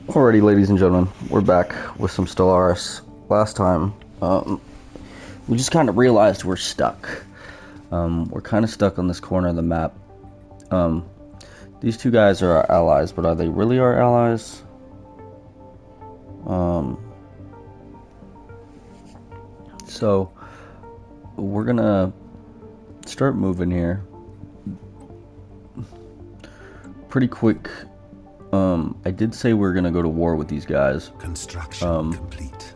Alrighty, ladies and gentlemen, we're back with some Stellaris. Last time, we just kind of realized we're stuck. We're kind of stuck on this corner of the map. These two guys are our allies, but are they really our allies? So, we're gonna start moving here. Pretty quick. I did say we're gonna go to war with these guys. Construction complete.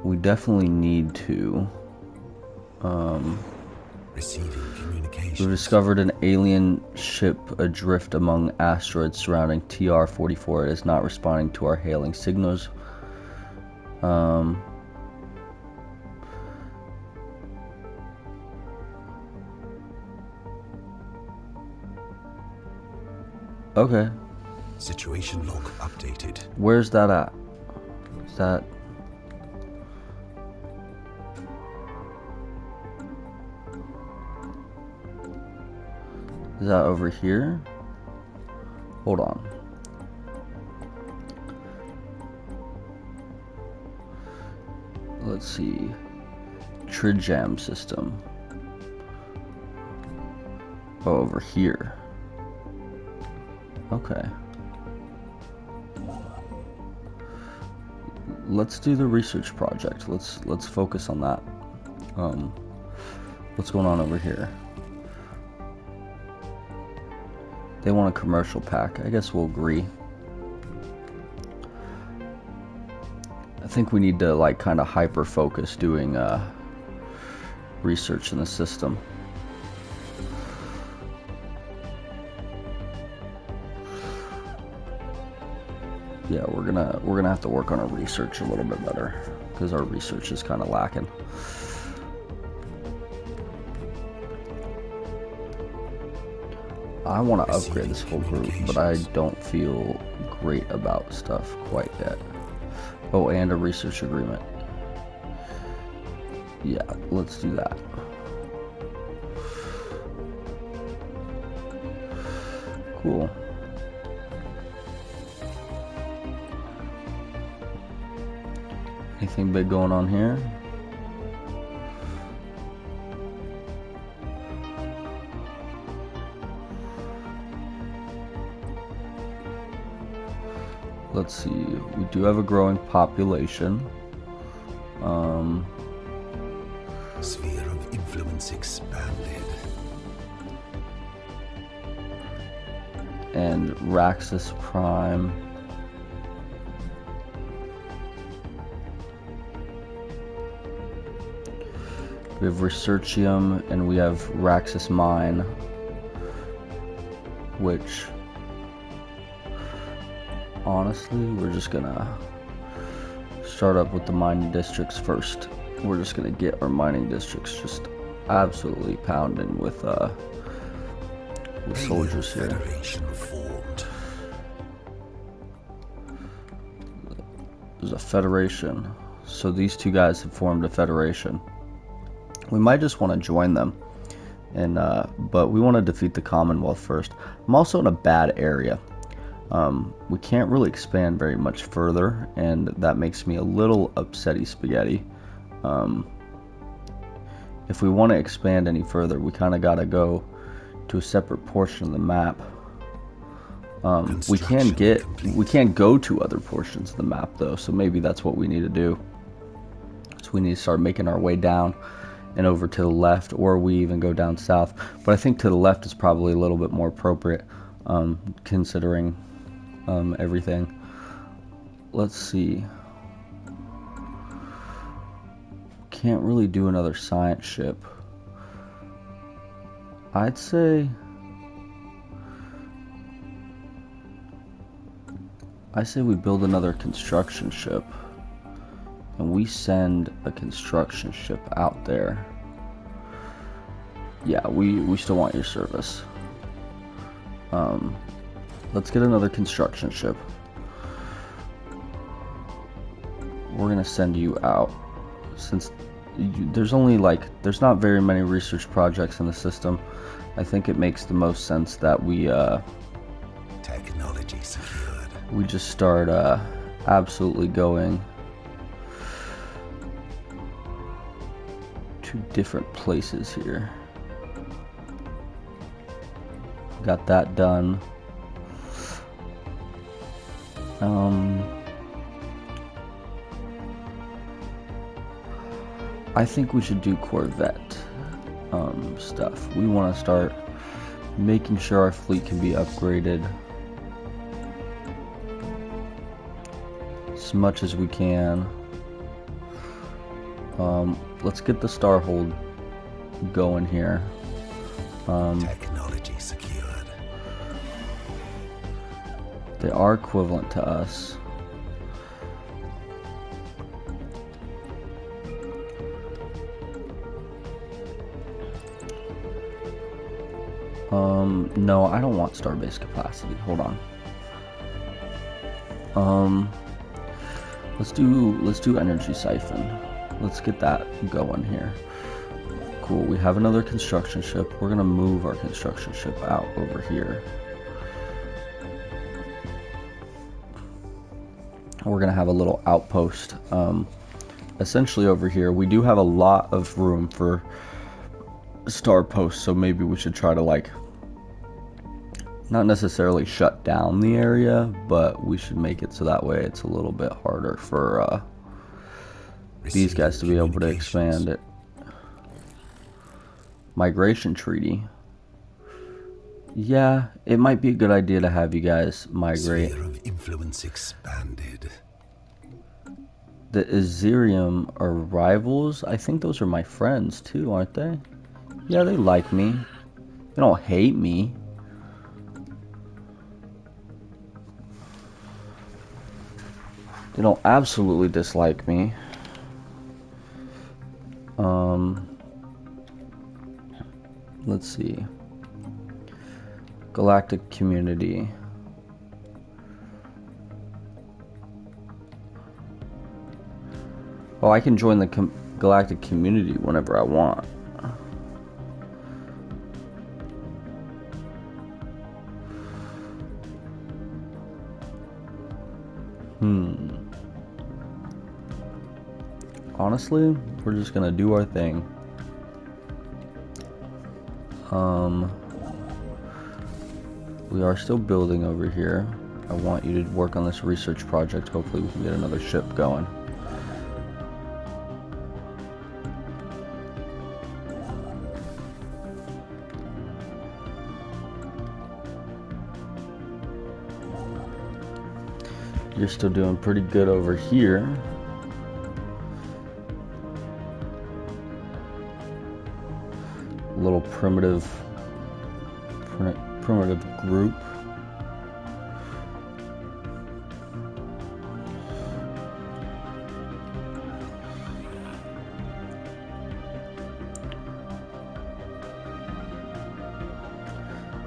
We definitely need to. Receiving communications. We discovered an alien ship adrift among asteroids surrounding TR-44. It is not responding to our hailing signals. Okay. Situation log updated. Where's that at? Is that... Is that over here? Hold on. Let's see. Trijam system. Oh, over here. Okay. Let's do the research project. Let's focus on that. What's going on over here? They want a commercial pack. I guess we'll agree. I think we need to like kind of hyper focus doing research in the system. Yeah, we're gonna have to work on our research a little bit better because our research is kind of lacking. I want to upgrade this whole group, but I don't feel great about stuff quite yet. Oh, and a research agreement. Yeah, let's do that. Cool. Anything big going on here? Let's see, we do have a growing population. Sphere of influence expanded. And Raxus Prime. We have Researchium and we have Raxus Mine, which honestly, we're just gonna start up with the mining districts first. We're just gonna get our mining districts just absolutely pounding with soldiers here. Federation formed. There's a federation, so these two guys have formed a federation. We might just want to join them, and but we want to defeat the Commonwealth first. I'm also in a bad area. We can't really expand very much further, and that makes me a little upsetty spaghetti. If we want to expand any further, we kind of got to go to a separate portion of the map. We can't go to other portions of the map though, so maybe that's what we need to do. So we need to start making our way down and over to the left, or we even go down south. But I think to the left is probably a little bit more appropriate, considering everything. Let's see. Can't really do another science ship. I'd say we build another construction ship and we send a construction ship out there. Yeah, we still want your service. Let's get another construction ship. We're gonna send you out since there's not very many research projects in the system. I think it makes the most sense that we technology secured. we just start absolutely going to different places here. Got that done. I think we should do Corvette stuff. We want to start making sure our fleet can be upgraded as much as we can. Let's get the Starhold going here. Technology secured. They are equivalent to us. No, I don't want starbase capacity. Hold on. Let's do energy siphon. Let's get that going here. Cool. We have another construction ship. We're gonna move our construction ship out over here. We're gonna have a little outpost. Essentially over here, we do have a lot of room for star posts, so maybe we should try to, like, not necessarily shut down the area, but we should make it so that way it's a little bit harder for these guys to be able to expand it. Migration treaty. Yeah, it might be a good idea to have you guys migrate. Sphere of influence expanded. The Azerium are rivals. I think those are my friends too, aren't they? Yeah, they like me. They don't hate me. They don't absolutely dislike me. Let's see. Galactic community. Oh, I can join the galactic community whenever I want. Honestly, we're just gonna do our thing. We are still building over here. I want you to work on this research project. Hopefully we can get another ship going. You're still doing pretty good over here. Little primitive group.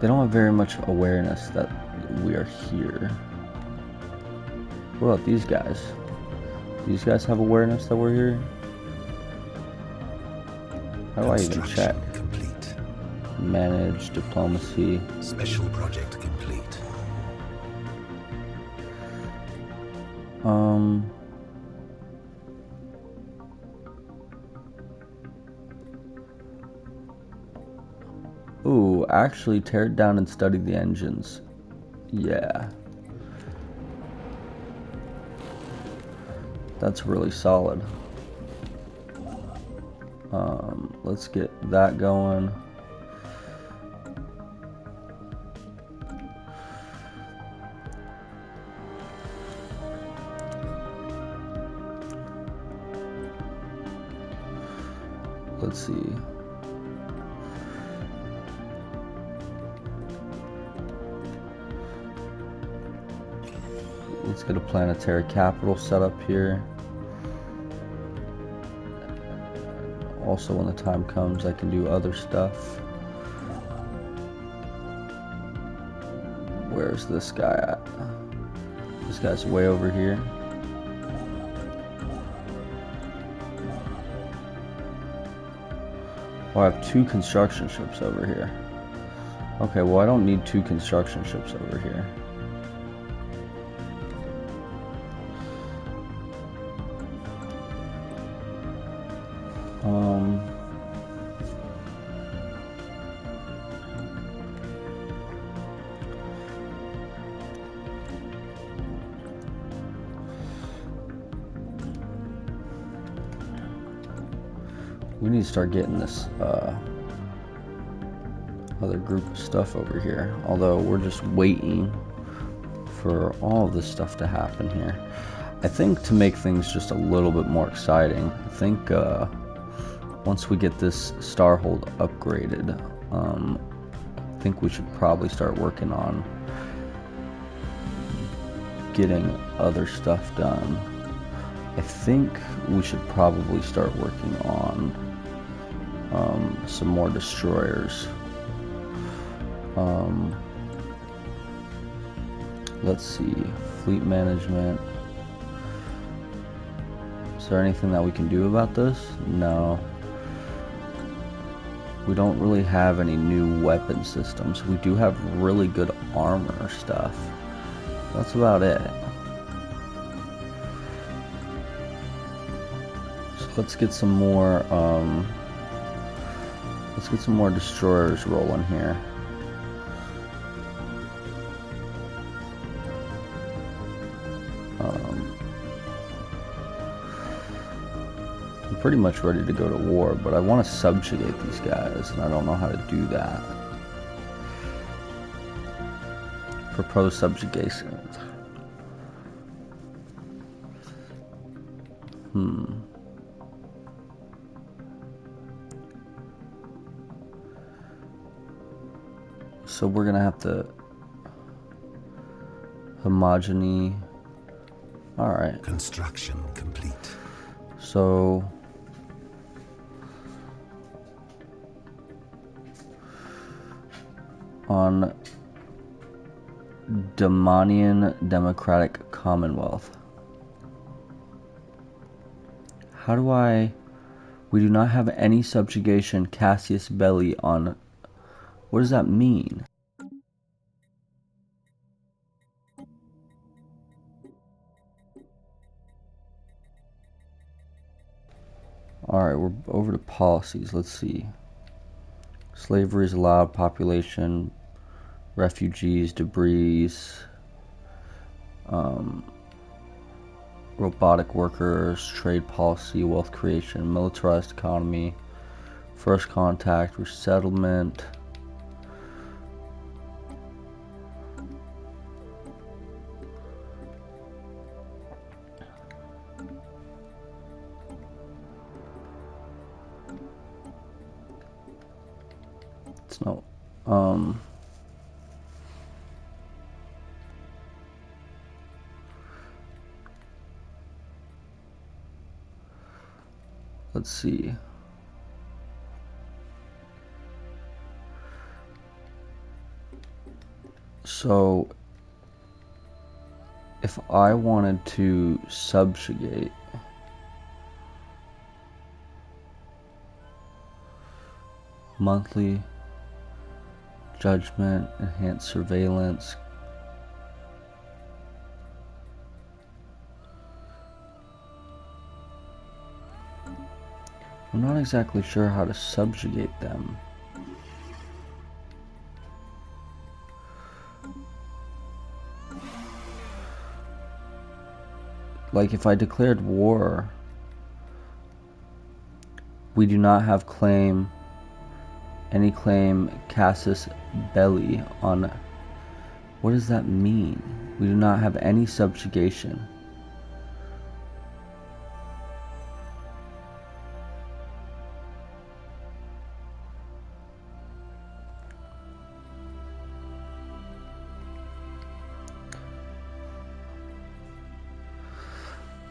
They don't have very much awareness that we are here. What about these guys? These guys have awareness that we're here? How do I even check? Complete. Manage diplomacy. Special project complete. Ooh, actually tear it down and study the engines. Yeah. That's really solid. Let's get that going. Let's see. Let's get a planetary capital set up here. Also, when the time comes, I can do other stuff. Where's this guy at? This guy's way over here. Oh, I have 2 construction ships over here. Okay, well, I don't need 2 construction ships over here. Um, we need to start getting this other group of stuff over here. Although we're just waiting for all of this stuff to happen here. I think to make things just a little bit more exciting, I think once we get this Starhold upgraded, I think we should probably start working on getting other stuff done. I think we should probably start working on some more destroyers. Let's see, fleet management. Is there anything that we can do about this? No. We don't really have any new weapon systems. We do have really good armor stuff. That's about it. So let's get some more destroyers rolling here. I'm pretty much ready to go to war, but I want to subjugate these guys, and I don't know how to do that. Propose subjugation. So we're gonna have to homogeny. All right. Construction complete. So on Dominion Democratic Commonwealth. How do we do not have any subjugation Cassius Belli on, what does that mean? Alright, we're over to policies, let's see. Slavery is allowed, population, refugees, debris, robotic workers, trade policy, wealth creation, militarized economy, first contact, resettlement. It's no, let's see. So if I wanted to subjugate monthly judgment, enhanced surveillance, I'm not exactly sure how to subjugate them. Like if I declared war, we do not have any claim Casus Belli on, what does that mean? We do not have any subjugation.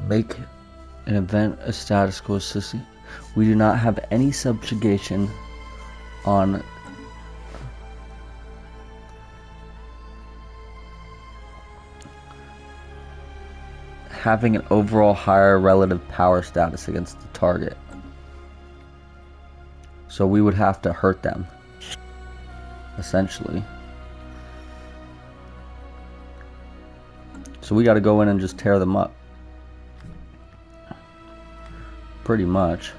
Make an event a status quo system. We do not have any subjugation on having an overall higher relative power status against the target. So we would have to hurt them, essentially. So we got to go in and just tear them up. Pretty much.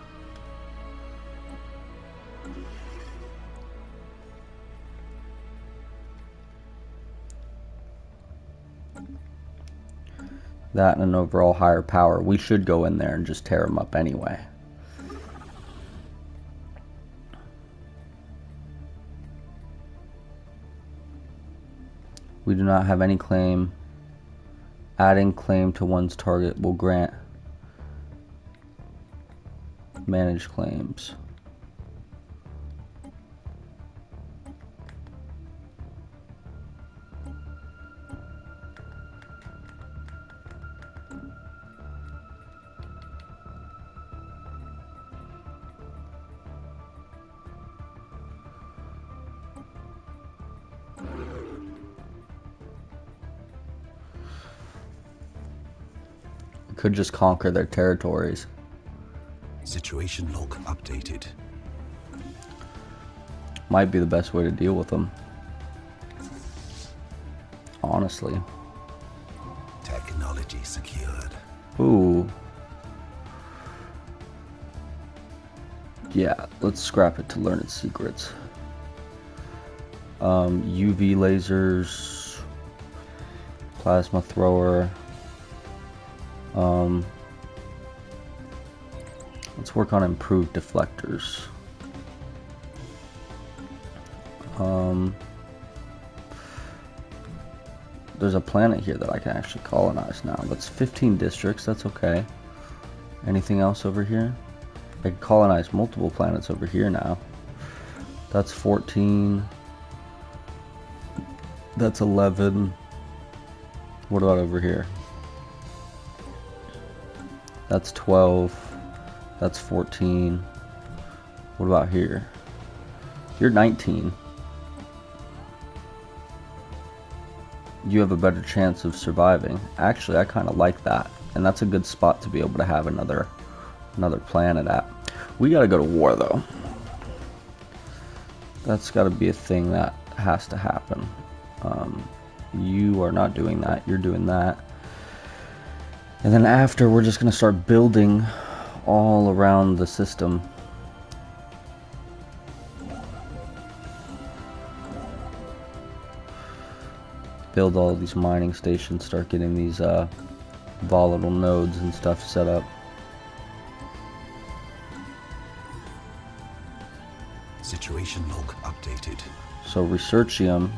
That and an overall higher power. We should go in there and just tear them up anyway. We do not have any claim. Adding claim to one's target will grant manage claims. Could just conquer their territories. Situation log updated. Might be the best way to deal with them. Honestly. Technology secured. Ooh. Yeah, let's scrap it to learn its secrets. UV lasers. Plasma thrower. Let's work on improved deflectors. There's a planet here that I can actually colonize now. That's 15 districts, that's okay. Anything else over here? I can colonize multiple planets over here now. That's 14. That's 11. What about over here? That's 12. That's 14. What about here? You're 19. You have a better chance of surviving. Actually, I kind of like that. And that's a good spot to be able to have another planet at. We gotta go to war, though. That's gotta be a thing that has to happen. You are not doing that. You're doing that. And then after, we're just gonna start building all around the system. Build all these mining stations, start getting these volatile nodes and stuff set up. Situation log updated. So Researchium,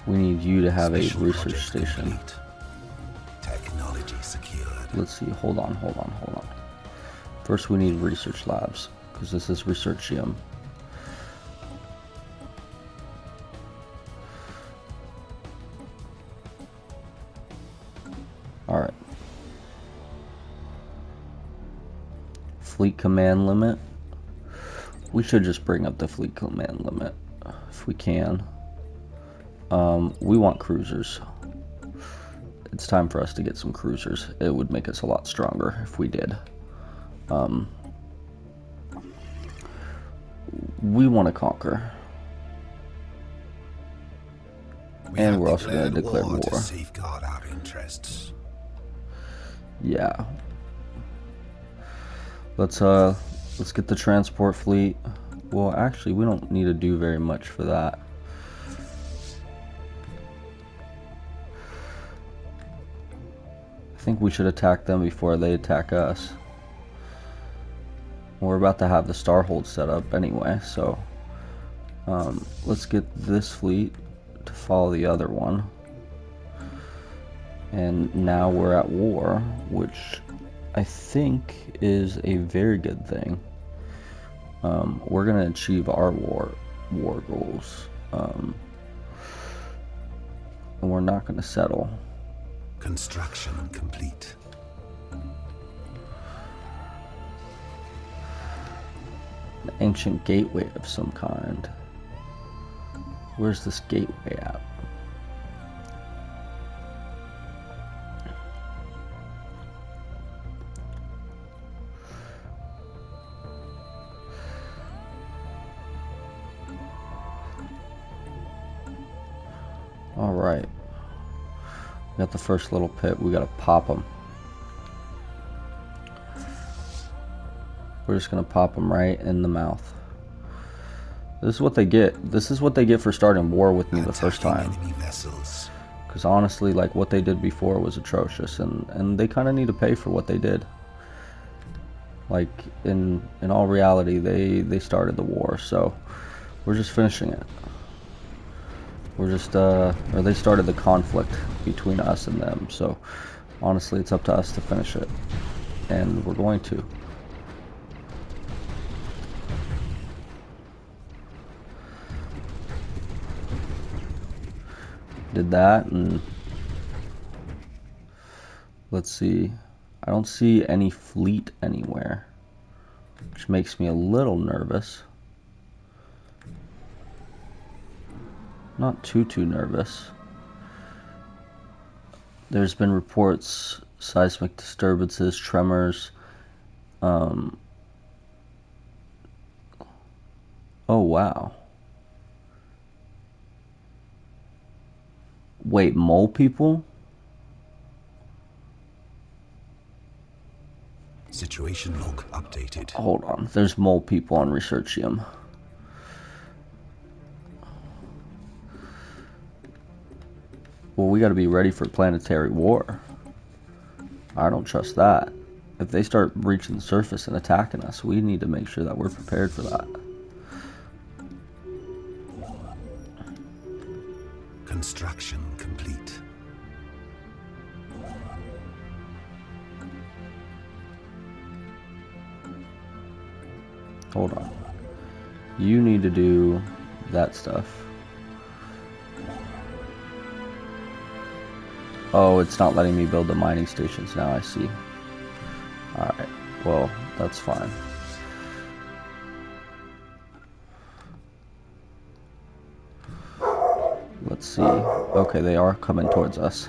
we need you to have Special a research project station. complete. Technology secured. Let's see, hold on. First we need research labs, because this is Researchium. Alright. Fleet command limit. We should just bring up the fleet command limit, if we can. We want cruisers. It's time for us to get some cruisers. It would make us a lot stronger if we did. We want to conquer. And we're also going to declare war. To safeguard our interests. Yeah. Let's get the transport fleet. Well, actually, we don't need to do very much for that. I think we should attack them before they attack us. We're about to have the Starhold set up anyway, so let's get this fleet to follow the other one. And now we're at war, which I think is a very good thing. We're gonna achieve our war goals, and we're not gonna settle. Construction complete. An ancient gateway of some kind. Where's this gateway at? All right. We got the first little pit. We gotta pop them. We're just gonna pop them right in the mouth. This is what they get. This is what they get for starting war with me the first time. Enemy vessels. Because honestly, like, what they did before was atrocious, and they kind of need to pay for what they did. Like, in all reality, they started the war, so we're just finishing it. We're just, or they started the conflict between us and them, so honestly, it's up to us to finish it. And we're going to. Did that, and let's see. I don't see any fleet anywhere, which makes me a little nervous. Not too nervous. There's been reports, seismic disturbances, tremors. Oh wow. Wait, mole people? Situation log updated. Hold on, there's mole people on Researchium. Well, we gotta be ready for planetary war. I don't trust that. If they start breaching the surface and attacking us, we need to make sure that we're prepared for that. Construction complete. Hold on. You need to do that stuff. Oh, it's not letting me build the mining stations now, I see. Alright, well, that's fine. Let's see. Okay, they are coming towards us.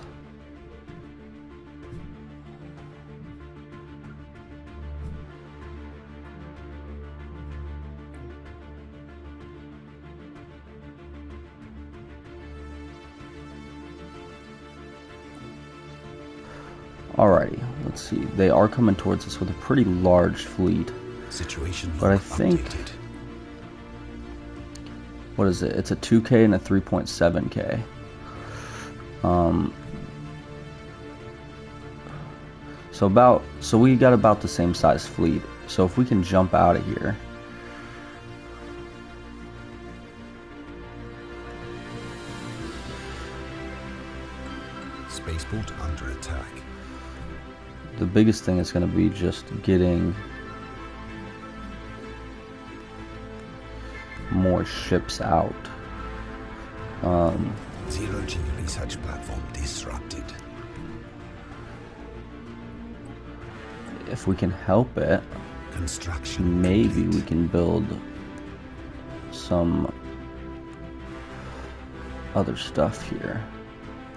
Alrighty, let's see. They are coming towards us with a pretty large fleet. Situation but I log think updated. What is it? It's a 2K and a 3.7K. So we got about the same size fleet. So if we can jump out of here. Spaceport under attack. The biggest thing is going to be just getting more ships out. Zero G research platform disrupted. If we can help it, Construction maybe complete. we can build some other stuff here.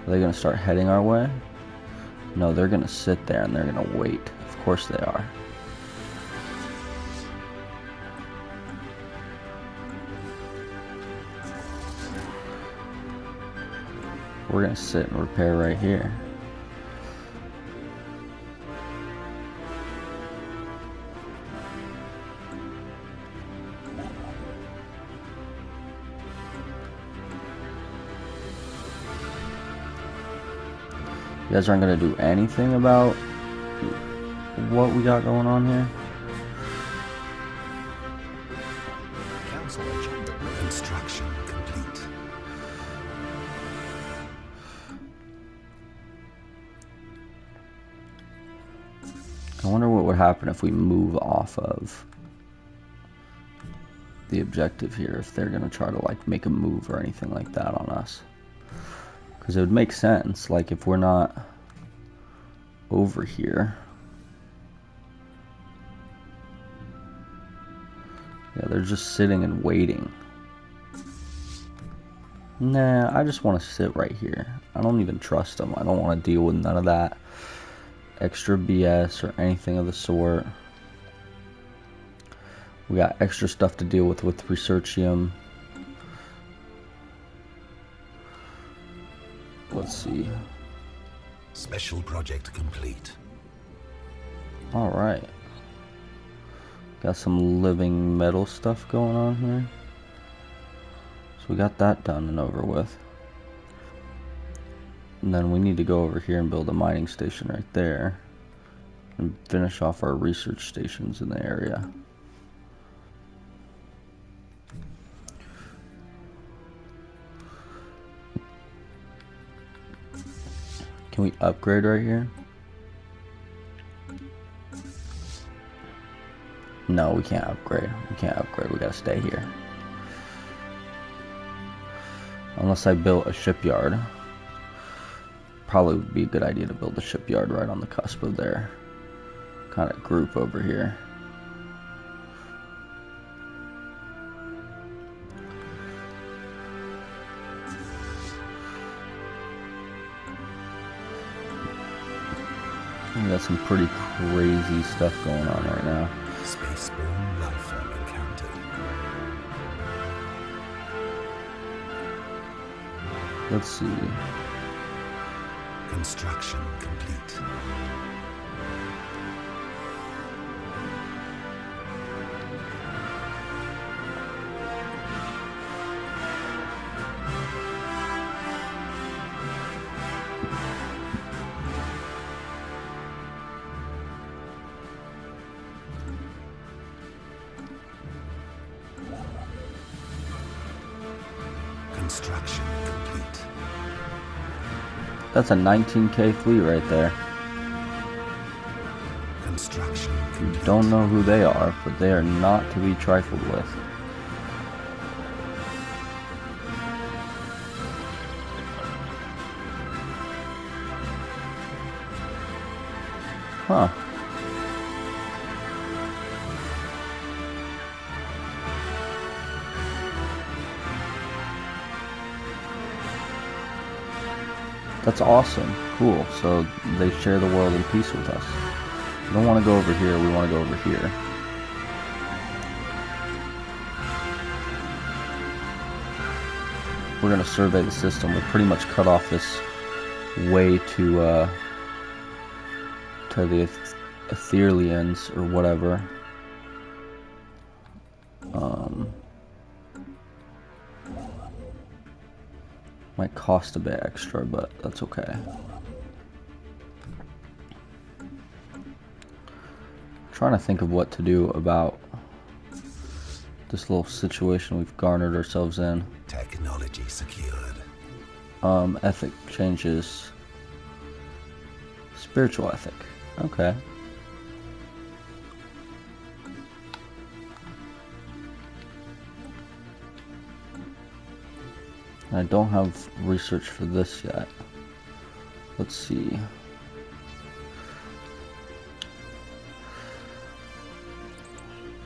Are they going to start heading our way? No, they're going to sit there and they're going to wait. Of course they are. We're going to sit and repair right here. You guys aren't going to do anything about what we got going on here? Council agenda. Construction complete. I wonder what would happen if we move off of the objective here, if they're going to try to like make a move or anything like that on us. Because it would make sense, like if we're not over here. Yeah, they're just sitting and waiting. Nah, I just want to sit right here. I don't even trust them. I don't want to deal with none of that extra BS or anything of the sort. We got extra stuff to deal with Researchium. Let's see. Special project complete. Alright. Got some living metal stuff going on here. So we got that done and over with. And then we need to go over here and build a mining station right there. And finish off our research stations in the area. Can we upgrade right here? No, we can't upgrade. We can't upgrade. We gotta stay here. Unless I built a shipyard. Probably would be a good idea to build a shipyard right on the cusp of their kind of group over here. We got some pretty crazy stuff going on right now. Spaceborne life form encountered. Let's see. Construction complete. Construction complete. That's a 19K fleet right there. Construction complete. Don't know who they are, but they are not to be trifled with. Huh. That's awesome. Cool. So they share the world in peace with us. We don't want to go over here. We want to go over here. We're going to survey the system. We'll pretty much cut off this way to the Ethereans or whatever. Might cost a bit extra, but that's okay. Trying to think of what to do about this little situation we've garnered ourselves in. Technology secured. Ethic changes. Spiritual ethic. Okay. I don't have research for this yet. Let's see.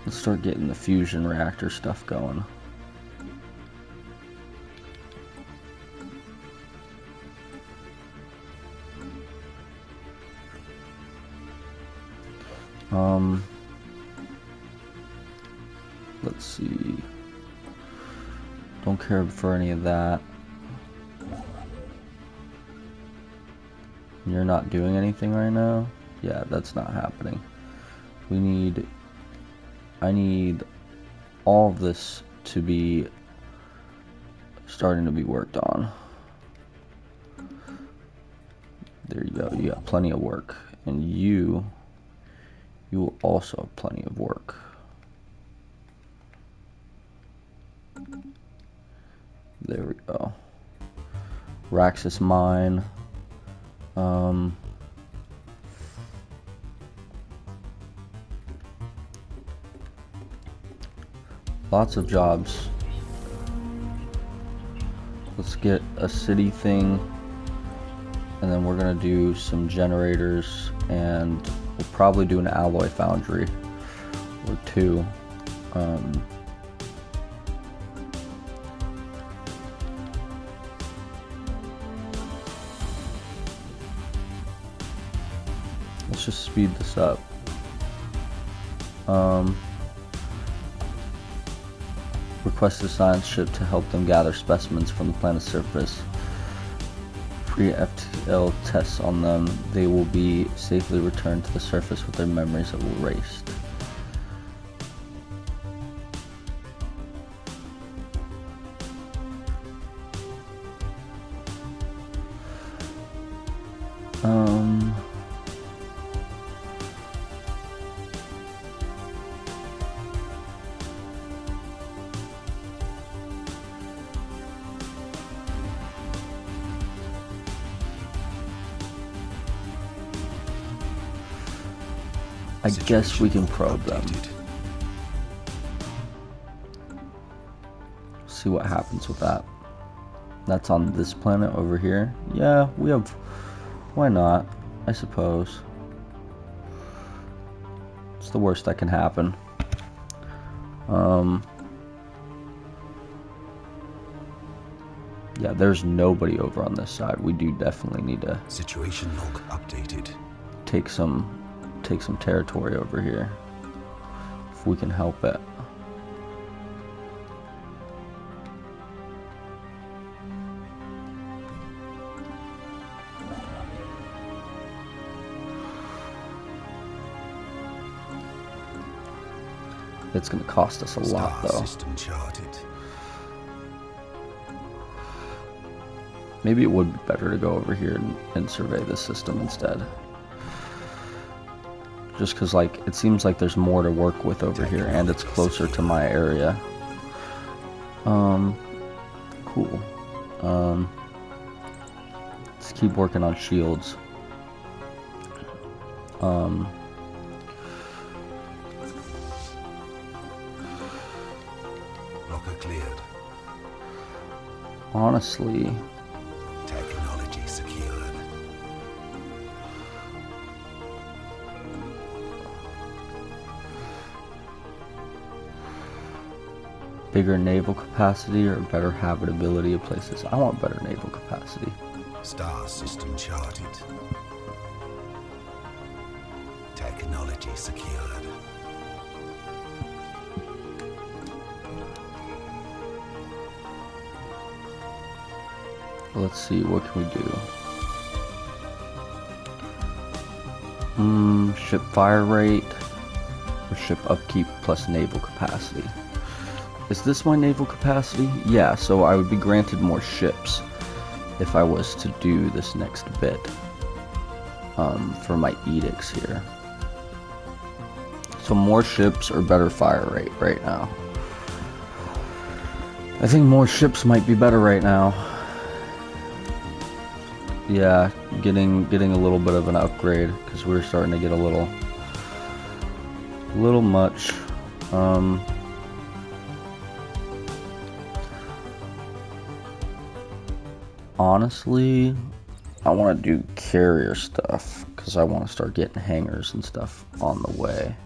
Let's start getting the fusion reactor stuff going. Let's see. Don't care for any of that. You're not doing anything right now? Yeah, that's not happening. I need all of this to be starting to be worked on. There you go. You got plenty of work. And you will also have plenty of work. There we go. Raxus mine. Lots of jobs. Let's get a city thing, and then we're gonna do some generators, and we'll probably do an alloy foundry or two. Let's just speed this up. Request a science ship to help them gather specimens from the planet's surface. Free FTL tests on them. They will be safely returned to the surface with their memories erased. Um, I guess we can probe them. See what happens with that. That's on this planet over here. Yeah, we have... Why not? I suppose. It's the worst that can happen. Yeah, there's nobody over on this side. We do definitely need to Situation log updated. take some territory over here if we can help it. It's going to cost us a lot, though. System charted. Maybe it would be better to go over here and survey this system instead. Just because, like, it seems like there's more to work with over here, and it's closer to my area. Cool. Let's keep working on shields. Locker cleared. Honestly, Technology secured. bigger naval capacity or better habitability of places. I want better naval capacity. Star system charted. Technology secured. Let's see, what can we do? Ship fire rate or ship upkeep plus naval capacity. Is this my naval capacity? Yeah, so I would be granted more ships if I was to do this next bit for my edicts here. So more ships or better fire rate right now. I think more ships might be better right now. Yeah, getting a little bit of an upgrade because we're starting to get a little much. Honestly, I want to do carrier stuff because I want to start getting hangars and stuff on the way.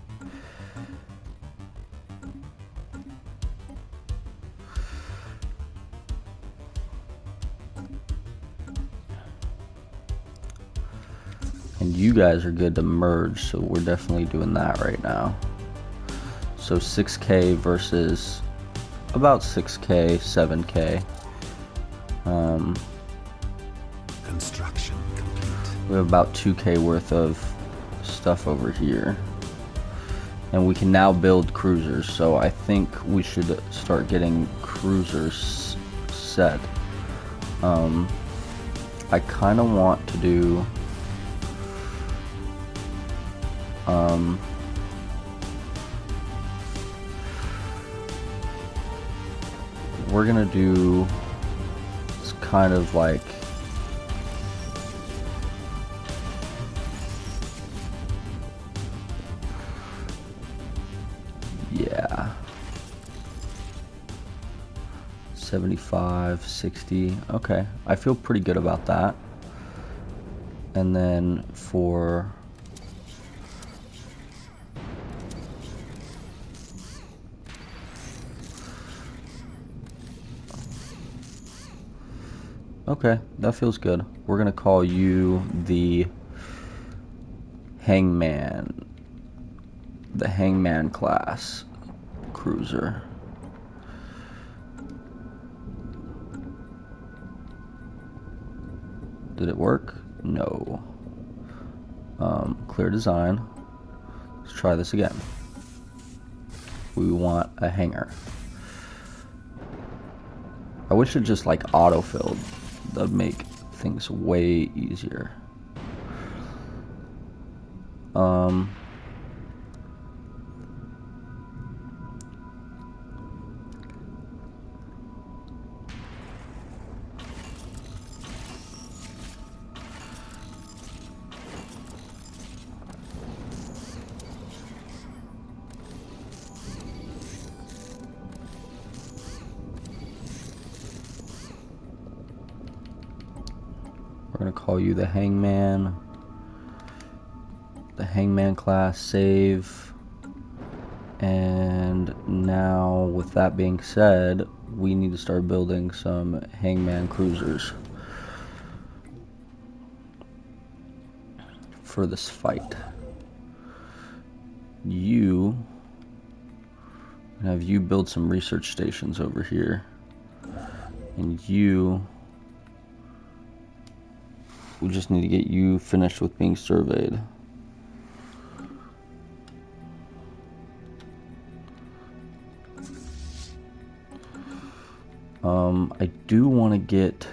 And you guys are good to merge, so we're definitely doing that right now. So 6K versus about 6K, 7K. Construction complete. We have about 2K worth of stuff over here. And we can now build cruisers, so I think we should start getting cruisers set. I kind of want to do... we're gonna do... It's kind of like... Yeah. 75, 60. Okay, I feel pretty good about that. And then for... Okay, that feels good. We're gonna call you the Hangman. The Hangman class cruiser. Did it work? No. Clear design. Let's try this again. We want a hangar. I wish it just like autofilled. That'd make things way easier. Um, we're gonna call you the Hangman. The Hangman class, save. And now, with that being said, we need to start building some Hangman cruisers for this fight. Have you build some research stations over here, and we just need to get you finished with being surveyed. I do want to get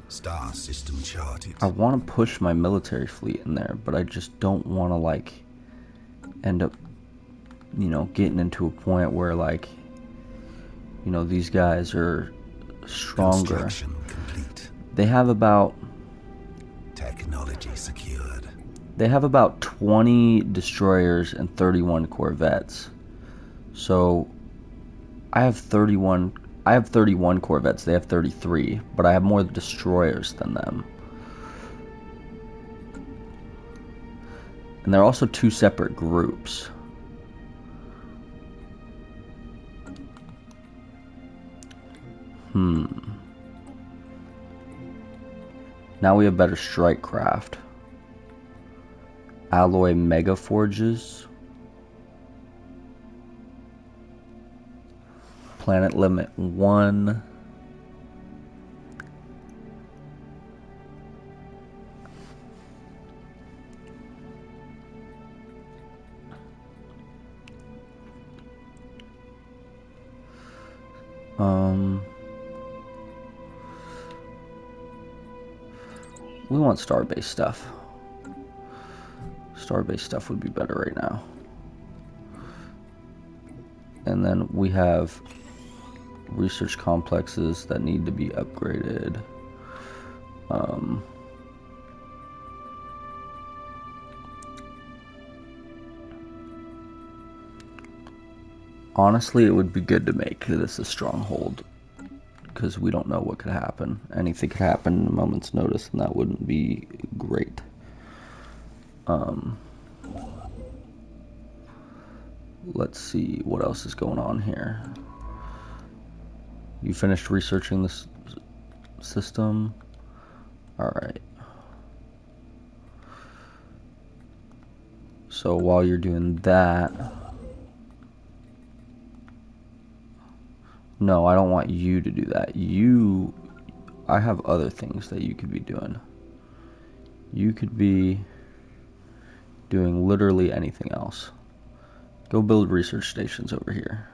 Star system charted. I want to push my military fleet in there, but I just don't want to like end up, you know, getting into a point where like, you know, these guys are stronger. Construction complete. They have about Technology secured. They have about 20 destroyers and 31 corvettes. So I have 31 corvettes. They have 33, but I have more destroyers than them. And they're also two separate groups. Now we have better strike craft. Alloy mega forges. Planet limit 1. We want star-based stuff. Star-based stuff would be better right now. And then we have research complexes that need to be upgraded. Honestly, it would be good to make this a stronghold, because we don't know what could happen. Anything could happen in a moment's notice, and that wouldn't be great. Let's see what else is going on here. You finished researching this system? Alright. So while you're doing that... No, I don't want you to do that. I have other things that you could be doing. You could be doing literally anything else. Go build research stations over here.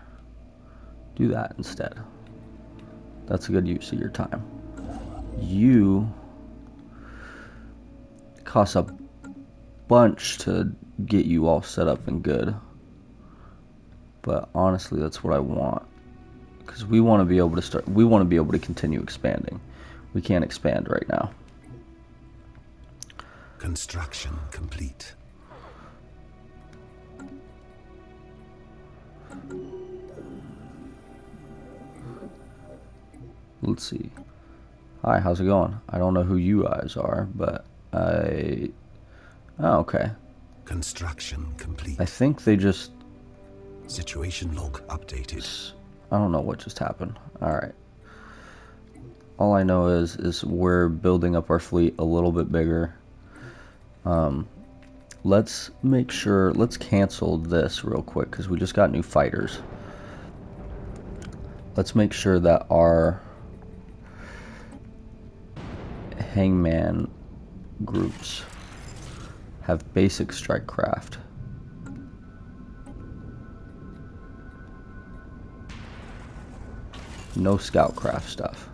Do that instead. That's a good use of your time. It costs a bunch to get you all set up and good. But honestly, that's what I want. Because we want to be able to continue expanding. We can't expand right now. Construction complete. Let's see. Hi, how's it going? I don't know who you guys are, but oh, okay. Construction complete. I think they just... Situation log updated. I don't know what just happened. Alright. All I know is we're building up our fleet a little bit bigger. Let's make sure... Let's cancel this real quick, because we just got new fighters. Let's make sure that our Hangman groups have basic strike craft. No scout craft stuff.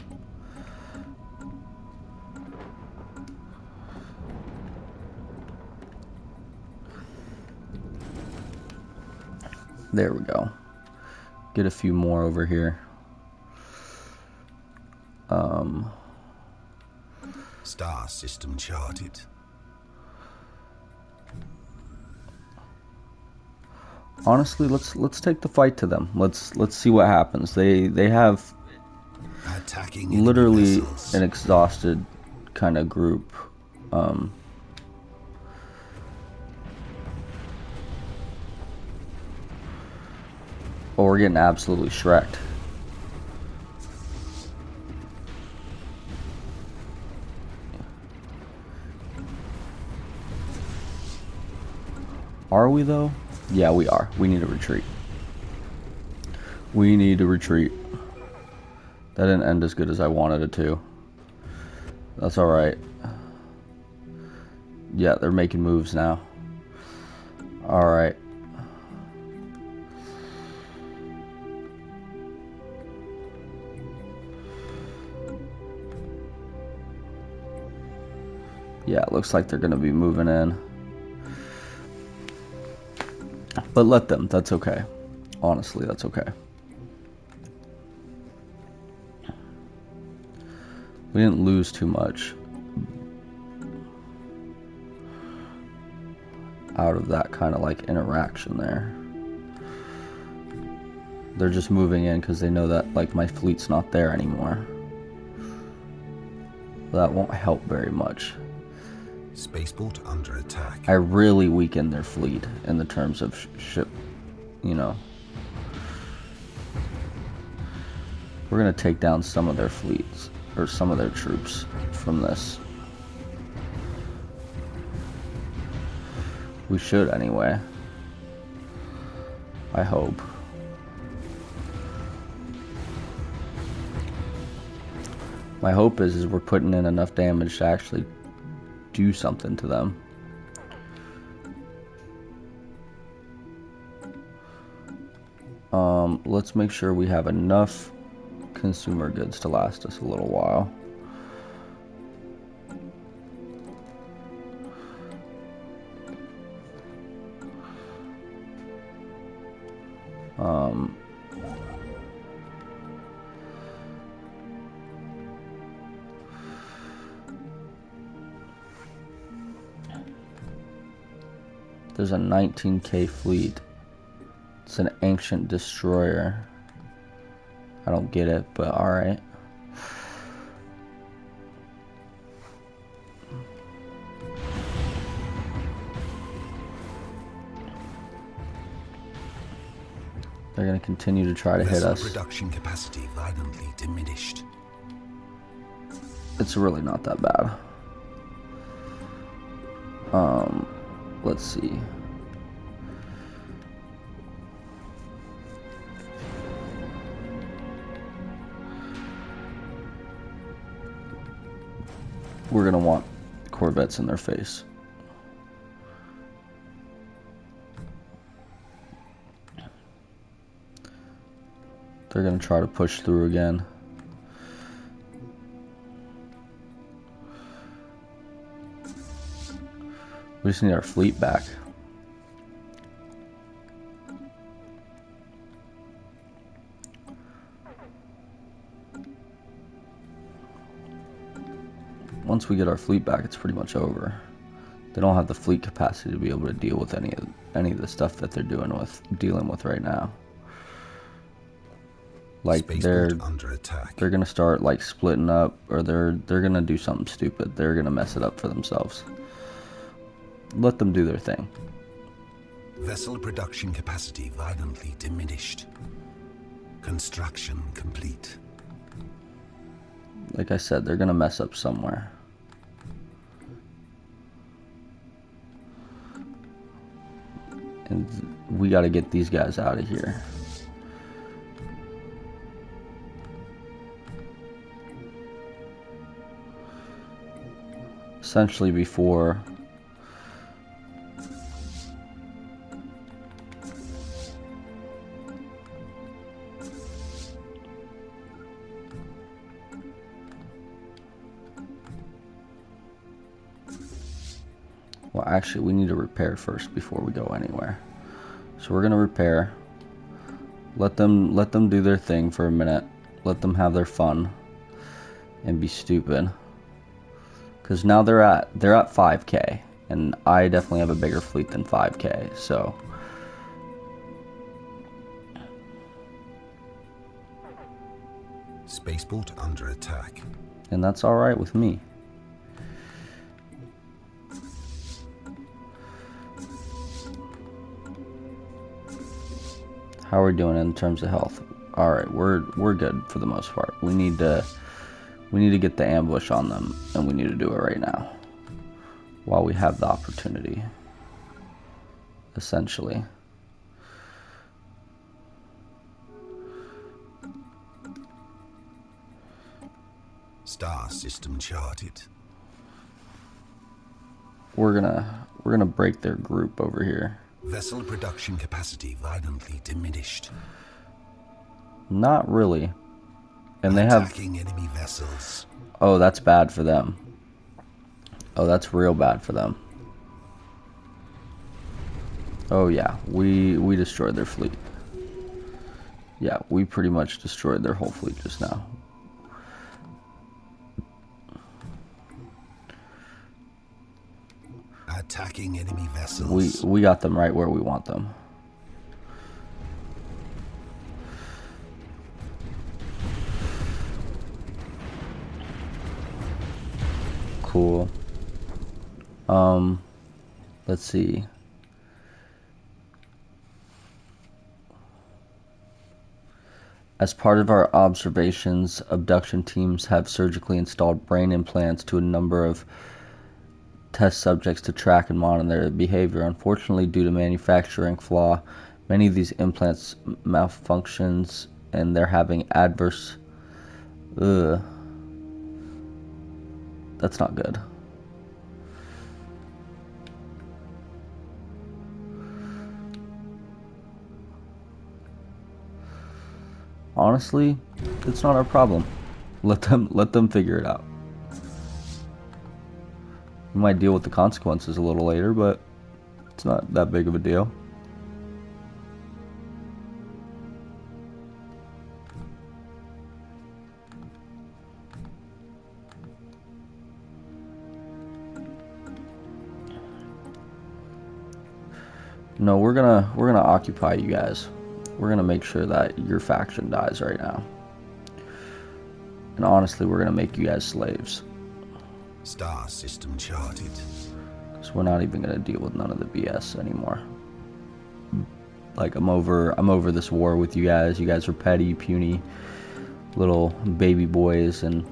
There we go. Get a few more over here. Star system charted. Honestly, let's take the fight to them. Let's see what happens. They have Attacking literally enemy vessels. an exhausted kind of group. But we're getting absolutely shreked. Are we though? Yeah, we are. We need to retreat. We need to retreat. That didn't end as good as I wanted it to. That's alright. Yeah, they're making moves now. Alright. Yeah, it looks like they're going to be moving in. But let them. That's okay. Honestly, that's okay. We didn't lose too much out of that kind of like interaction there. They're just moving in because they know that like my fleet's not there anymore. That won't help very much. Spaceport under attack. I really weakened their fleet in the terms of ship, you know. We're gonna take down some of their fleets, or some of their troops from this. We should anyway. I hope. My hope is we're putting in enough damage to actually do something to them. Let's make sure we have enough consumer goods to last us a little while. There's a 19K fleet. It's an ancient destroyer. I don't get it, but alright. They're going to continue to try to hit us. Production capacity violently diminished. It's really not that bad. Let's see. We're gonna want corvettes in their face. They're gonna try to push through again. We just need our fleet back. Once we get our fleet back, it's pretty much over. They don't have the fleet capacity to be able to deal with any of the stuff that they're dealing with right now. Like they're under attack. They're gonna start like splitting up, or they're gonna do something stupid. They're gonna mess it up for themselves. Let them do their thing. Vessel production capacity violently diminished. Construction complete. Like I said, they're gonna mess up somewhere. And we gotta get these guys out of here. Essentially before well, actually we need to repair first before we go anywhere. So we're gonna repair. Let them do their thing for a minute. Let them have their fun and be stupid. Because now they're at 5K, and I definitely have a bigger fleet than 5K. So Spaceport under attack. and that's all right with me. How are we doing in terms of health? All right, we're good for the most part. We need to get the ambush on them, and we need to do it right now while we have the opportunity. Essentially. Star system charted. We're gonna break their group over here. Vessel production capacity violently diminished. Not really. And they have Attacking enemy vessels. Oh, that's bad for them. Oh, that's real bad for them. Oh yeah, we destroyed their fleet. Yeah, we pretty much destroyed their whole fleet just now. Attacking enemy vessels. We got them right where we want them. Cool. Let's see. As part of our observations, abduction teams have surgically installed brain implants to a number of test subjects to track and monitor their behavior. Unfortunately, due to manufacturing flaw, many of these implants malfunctions and they're having adverse... Ugh. That's not good. Honestly, it's not our problem. Let them figure it out. We might deal with the consequences a little later, but it's not that big of a deal. No, we're gonna occupy you guys. We're gonna make sure that your faction dies right now. And honestly, we're gonna make you guys slaves. Star system charted. Because we're not even gonna deal with none of the BS anymore. Like I'm over this war with you guys. You guys are petty, puny, little baby boys, and you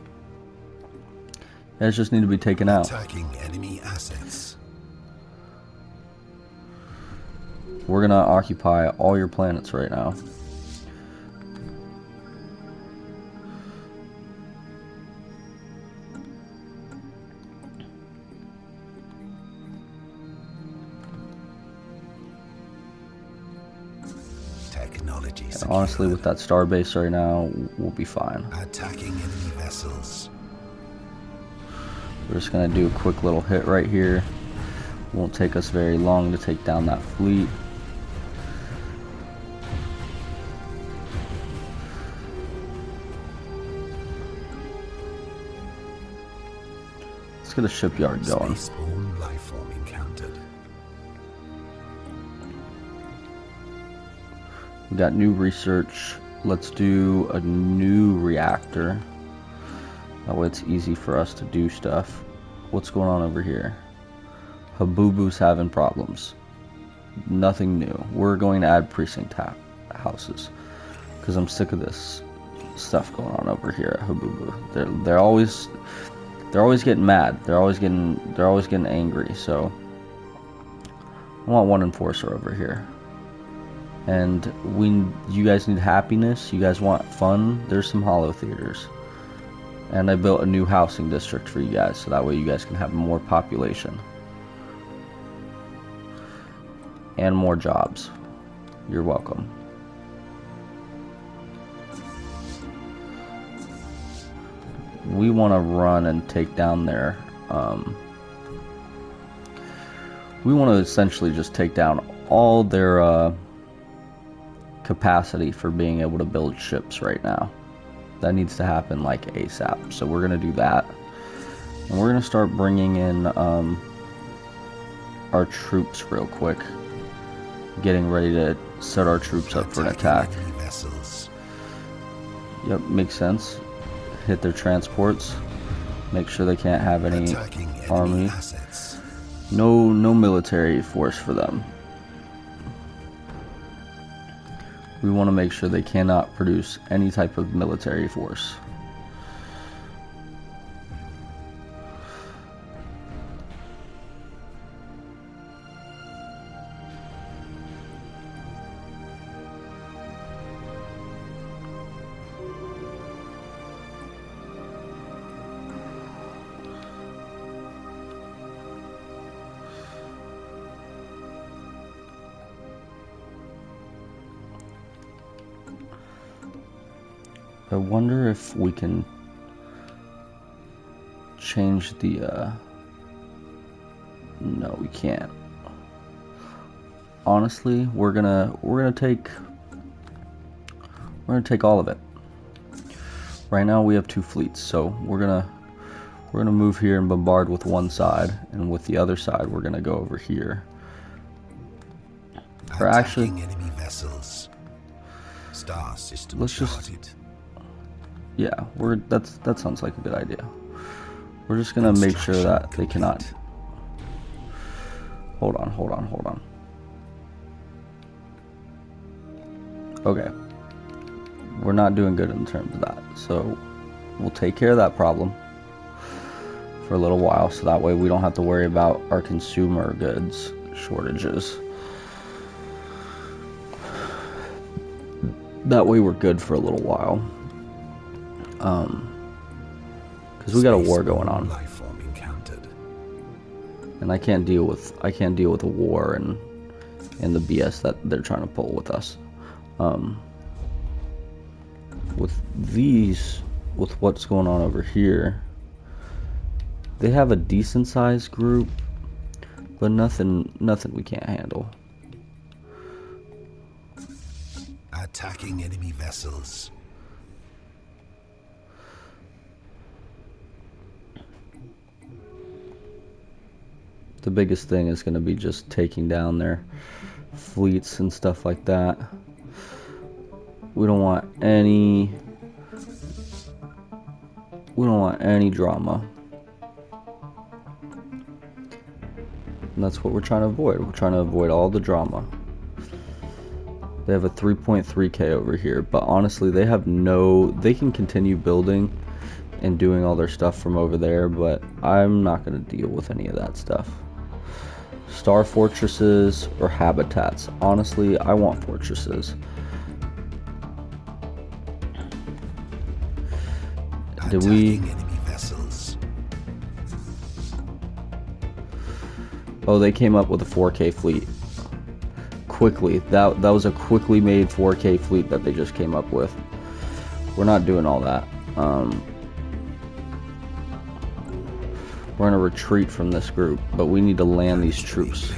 guys just need to be taken out. Attacking enemy assets. We're gonna occupy all your planets right now. Technology And honestly, with that starbase right now, we'll be fine. Attacking enemy vessels. We're just gonna do a quick little hit right here. Won't take us very long to take down that fleet. Let's get a shipyard going. Spaceborne life form encountered. We got new research. Let's do a new reactor. That way it's easy for us to do stuff. What's going on over here? Habubu's having problems. Nothing new. We're going to add precinct houses because I'm sick of this stuff going on over here at Habubu. They're always getting mad. They're always getting angry. So I want one enforcer over here. And you guys need happiness. You guys want fun. There's some holo theaters. And I built a new housing district for you guys, so that way you guys can have more population. And more jobs. You're welcome. We want to run and take down their... we want to essentially just take down all their capacity for being able to build ships right now. That needs to happen like ASAP. So we're gonna do that, and we're gonna start bringing in our troops real quick, getting ready to set our troops up for an attack. Yep, makes sense. Hit their transports, make sure they can't have any army. No military force for them. We want to make sure they cannot produce any type of military force. I wonder if we can change the, no, we can't. Honestly, we're gonna take all of it. Right now we have 2 fleets, so we're gonna move here and bombard with one side, and with the other side we're gonna go over here. Or actually, enemy vessels. Star system let's just, yeah, that sounds like a good idea. We're just gonna make sure that they cannot. Hold on. Okay, we're not doing good in terms of that, so we'll take care of that problem for a little while, so that way we don't have to worry about our consumer goods shortages. That way we're good for a little while. Because we got a war going on, and I can't deal with a war and the BS that they're trying to pull with us. With what's going on over here, they have a decent sized group, but nothing we can't handle. Attacking enemy vessels. The biggest thing is going to be just taking down their fleets and stuff like that. We don't want any drama. And that's what we're trying to avoid. We're trying to avoid all the drama. They have a 3.3k over here, but honestly they can continue building and doing all their stuff from over there, but I'm not going to deal with any of that stuff. Star fortresses or habitats. Honestly, I want fortresses. Did we? Enemy vessels. Oh, they came up with a 4K fleet. Quickly. That was a quickly made 4K fleet that they just came up with. We're not doing all that. We're going to retreat from this group, but we need to land these troops.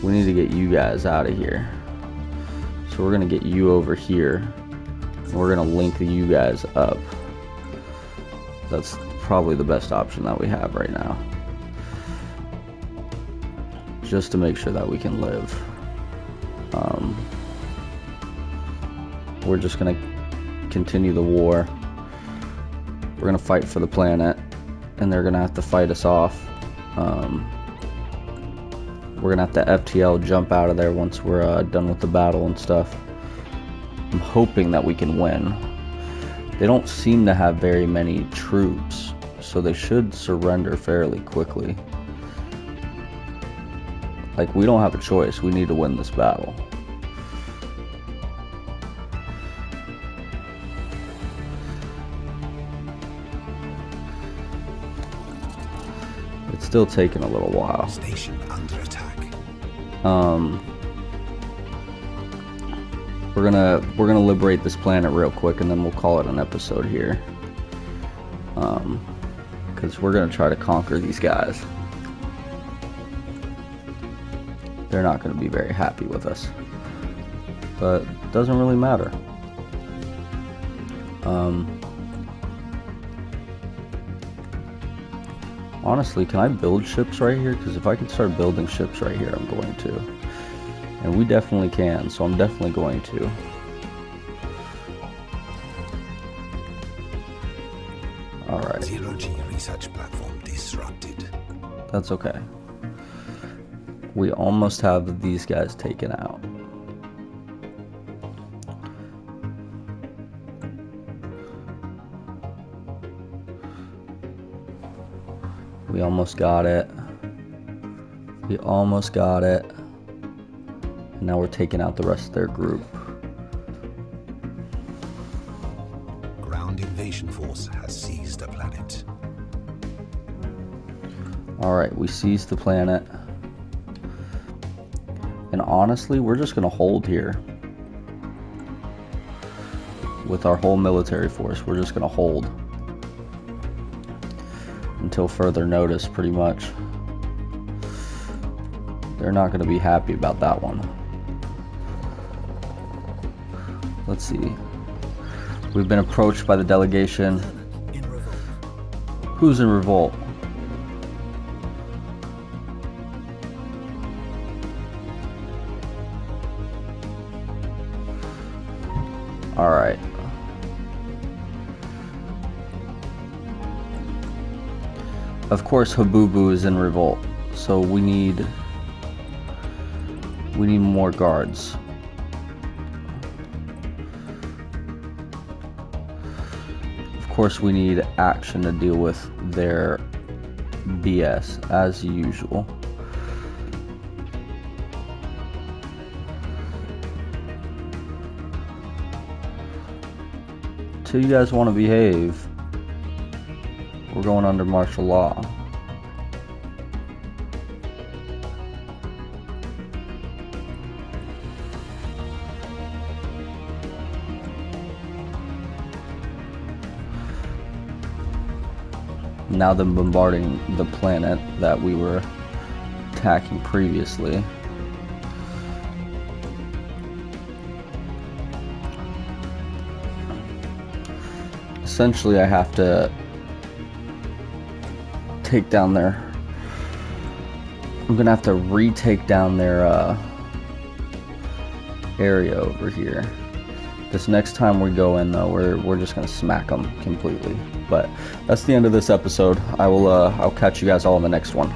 We need to get you guys out of here. So we're going to get you over here. We're going to link you guys up. That's probably the best option that we have right now. Just to make sure that we can live. We're just going to continue the war. We're going to fight for the planet, and they're going to have to fight us off. We're going to have to FTL jump out of there once we're done with the battle and stuff. I'm hoping that we can win. They don't seem to have very many troops, so they should surrender fairly quickly. Like, we don't have a choice. We need to win this battle. It's still taking a little while. Station under attack. We're gonna liberate this planet real quick, and then we'll call it an episode here. Because we're gonna try to conquer these guys. they're not going to be very happy with us. But it doesn't really matter. Honestly, can I build ships right here? Because if I can start building ships right here, I'm going to. And we definitely can, so I'm definitely going to. Alright. Zero-G research platform disrupted. That's okay. We almost have these guys taken out. We almost got it. We almost got it. And now we're taking out the rest of their group. Ground invasion force has seized the planet. Alright, we seized the planet. And honestly, we're just going to hold here. With our whole military force, we're just going to hold. Until further notice, pretty much. They're not going to be happy about that one. Let's see. We've been approached by the delegation. Who's in revolt? Alright. Of course, Habubu is in revolt, so we need more guards. Of course, we need action to deal with their BS, as usual. So you guys want to behave. We're going under martial law. Now they're bombarding the planet that we were attacking previously. Essentially, I have to take down their... I'm gonna have to retake down their area over here. This next time we go in, though, we're just gonna smack them completely. But that's the end of this episode. I'll catch you guys all in the next one.